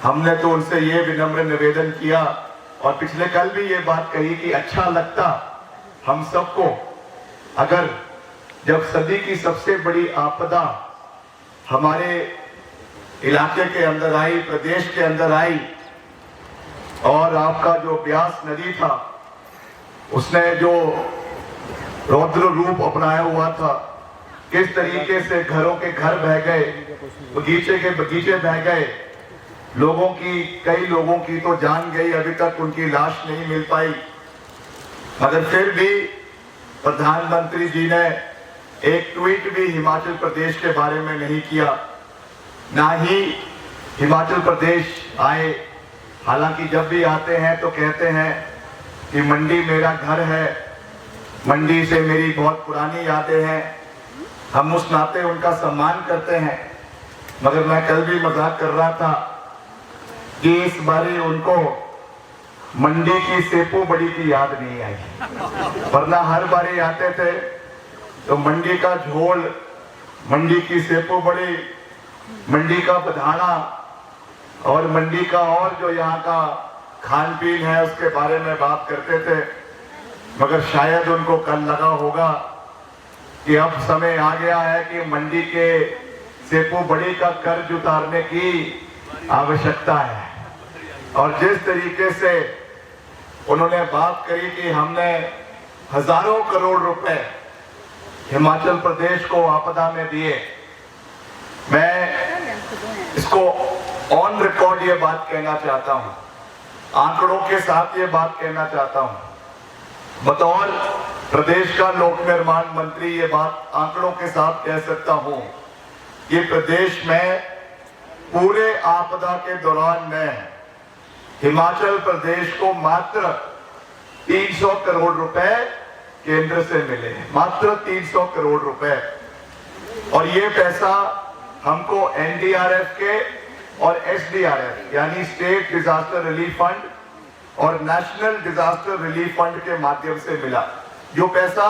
हमने तो उनसे ये विनम्र निवेदन किया और पिछले कल भी ये बात कही कि अच्छा लगता हम सबको अगर जब सदी की सबसे बड़ी आपदा हमारे इलाके के अंदर आई, प्रदेश के अंदर आई, और आपका जो ब्यास नदी था उसने जो रौद्र रूप अपनाया हुआ था, किस तरीके से घरों के घर बह गए, बगीचे के बगीचे बह गए, कई लोगों की तो जान गई, अभी तक उनकी लाश नहीं मिल पाई। मगर फिर भी प्रधानमंत्री जी ने एक ट्वीट भी हिमाचल प्रदेश के बारे में नहीं किया, ना ही हिमाचल प्रदेश आए। हालांकि जब भी आते हैं तो कहते हैं कि मंडी मेरा घर है, मंडी से मेरी बहुत पुरानी यादें हैं, हम उस नाते उनका सम्मान करते हैं। मगर मैं कल भी मजाक कर रहा था कि इस बारी उनको मंडी की सेपू बड़ी की याद नहीं आई, वरना हर बारी आते थे तो मंडी का झोल, मंडी की सेपू बड़ी, मंडी का बधाना और मंडी का और जो यहाँ का खान पीन है उसके बारे में बात करते थे। मगर शायद उनको कल लगा होगा कि अब समय आ गया है कि मंडी के सेपू बड़ी का कर्ज उतारने की आवश्यकता है। और जिस तरीके से उन्होंने बात करी कि हमने हजारों करोड़ रुपए हिमाचल प्रदेश को आपदा में दिए, मैं इसको ऑन रिकॉर्ड ये बात कहना चाहता हूं, आंकड़ों के साथ ये बात कहना चाहता हूं। बतौर प्रदेश का लोक निर्माण मंत्री ये बात आंकड़ों के साथ कह सकता हूं कि प्रदेश में पूरे आपदा के दौरान में हिमाचल प्रदेश को मात्र 300 करोड़ रुपए केंद्र से मिले, मात्र 300 करोड़ रुपए। और ये पैसा हमको एनडीआरएफ के और एसडीआरएफ यानी स्टेट डिजास्टर रिलीफ फंड और नेशनल डिजास्टर रिलीफ फंड के माध्यम से मिला। जो पैसा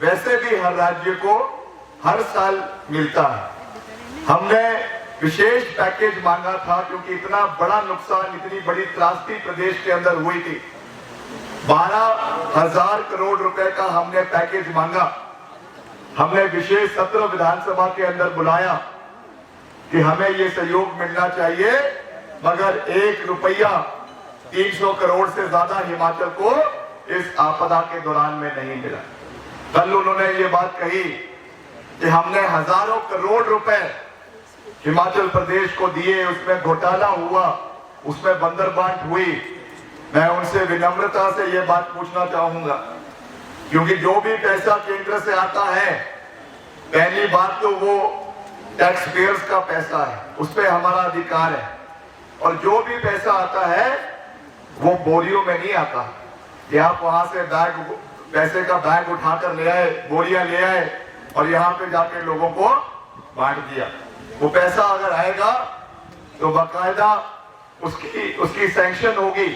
वैसे भी हर राज्य को हर साल मिलता है। हमने विशेष पैकेज मांगा था क्योंकि इतना बड़ा नुकसान, इतनी बड़ी त्रासदी प्रदेश के अंदर हुई थी। 12,000 करोड़ रुपए का हमने पैकेज मांगा। हमने विशेष सत्र विधानसभा के अंदर बुलाया कि हमें ये सहयोग मिलना चाहिए, मगर 1 रुपया 300 करोड़ से ज्यादा हिमाचल को इस आपदा के दौरान में नहीं मिला। कल उन्होंने ये बात कही कि हमने हजारों करोड़ रुपए हिमाचल प्रदेश को दिए, उसमें घोटाला हुआ, उसमें बंदरबांट हुई। मैं उनसे विनम्रता से ये बात पूछना चाहूंगा, क्योंकि जो भी पैसा केंद्र से आता है, पहली बात तो वो टैक्स पेयर्स का पैसा है, उस पर हमारा अधिकार है। और जो भी पैसा आता है वो बोरियों में नहीं आता कि आप वहां से पैसे का बैग उठाकर ले आए, बोरियां ले आए और यहाँ पे जाके लोगों को बांट दिया। वो पैसा अगर आएगा तो बाकायदा उसकी सैंक्शन होगी,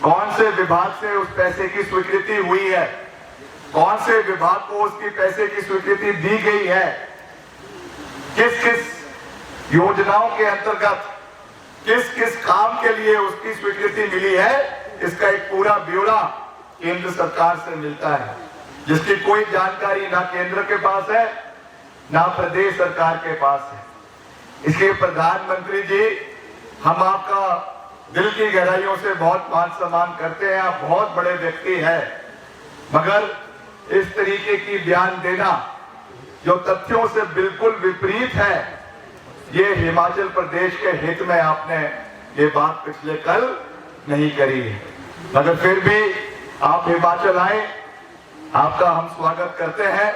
कौन से विभाग से उस पैसे की स्वीकृति हुई है, कौन से विभाग को उसकी पैसे की स्वीकृति दी गई है, किस किस योजनाओं के अंतर्गत किस किस काम के लिए उसकी स्वीकृति मिली है, इसका एक पूरा ब्यौरा केंद्र सरकार से मिलता है, जिसकी कोई जानकारी ना केंद्र के पास है ना प्रदेश सरकार के पास है। इसलिए प्रधानमंत्री जी, हम आपका दिल की गहराइयों से बहुत मान सम्मान करते हैं, आप बहुत बड़े व्यक्ति हैं, मगर इस तरीके की बयान देना जो तथ्यों से बिल्कुल विपरीत है, ये हिमाचल प्रदेश के हित में आपने ये बात पिछले कल नहीं करी है। मगर फिर भी आप हिमाचल आए, आपका हम स्वागत करते हैं।